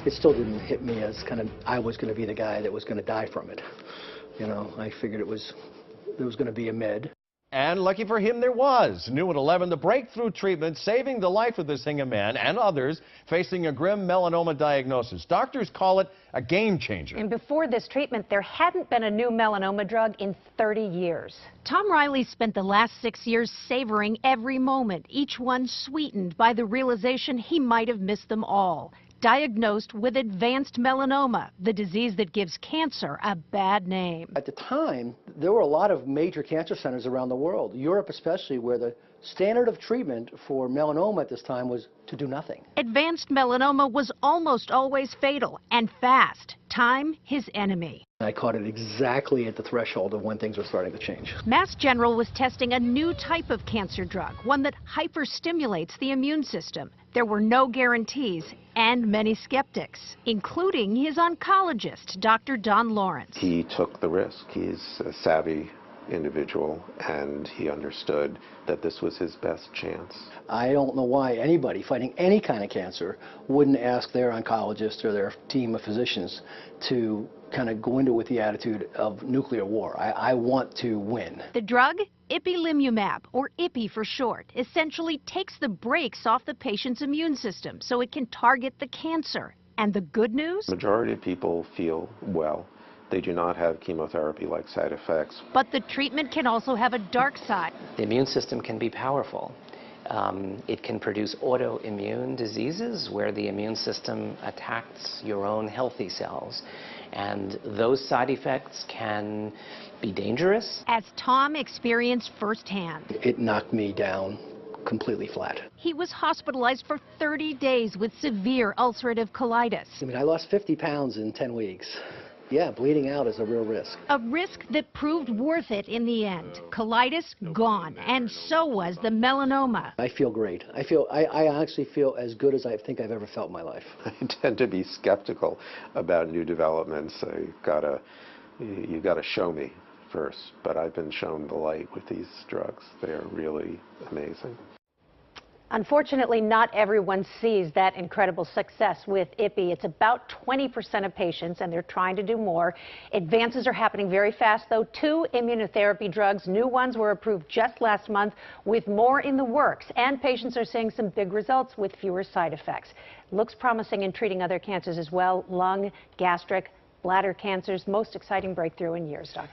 It still didn't hit me as kind of I was going to be the guy that was going to die from it. You know, I figured there was going to be a med. And lucky for him, there was. New at 11, the breakthrough treatment saving the life of this Hingham man and others facing a grim melanoma diagnosis. Doctors call it a game changer. And before this treatment, there hadn't been a new melanoma drug in 30 years. Tom Riley spent the last 6 years savoring every moment, each one sweetened by the realization he might have missed them all. Diagnosed with advanced melanoma, the disease that gives cancer a bad name. At the time, there were a lot of major cancer centers around the world, Europe especially, where the standard of treatment for melanoma at this time was to do nothing. Advanced melanoma was almost always fatal and fast. Time, his enemy. I caught it exactly at the threshold of when things were starting to change. Mass General was testing a new type of cancer drug, one that hyperstimulates the immune system. There were no guarantees and many skeptics, including his oncologist, Dr. Don Lawrence. He took the risk. He's a savvy individual, and he understood that this was his best chance. I don't know why anybody fighting any kind of cancer wouldn't ask their oncologist or their team of physicians to kind of go into it with the attitude of nuclear war. I want to win. The drug, ipilimumab, or IPI for short, essentially takes the brakes off the patient's immune system so it can target the cancer. And the good news? The majority of people feel well. They do not have chemotherapy-like side effects. But the treatment can also have a dark side. The immune system can be powerful. It can produce autoimmune diseases where the immune system attacks your own healthy cells. And those side effects can be dangerous. As Tom experienced firsthand. It knocked me down completely flat. He was hospitalized for 30 days with severe ulcerative colitis. I mean, I lost 50 pounds in 10 weeks. Yeah, bleeding out is a real risk. A risk that proved worth it in the end. Colitis gone, and so was the melanoma. I feel great. I honestly feel as good as I think I've ever felt in my life. I tend to be skeptical about new developments. You gotta show me first, but I've been shown the light with these drugs. They are really amazing. Unfortunately, not everyone sees that incredible success with IPI. It's about 20% of patients, and they're trying to do more. Advances are happening very fast, though. 2 immunotherapy drugs, new ones, were approved just last month, with more in the works. And patients are seeing some big results with fewer side effects. Looks promising in treating other cancers as well: lung, gastric, bladder cancers. Most exciting breakthrough in years, Dr.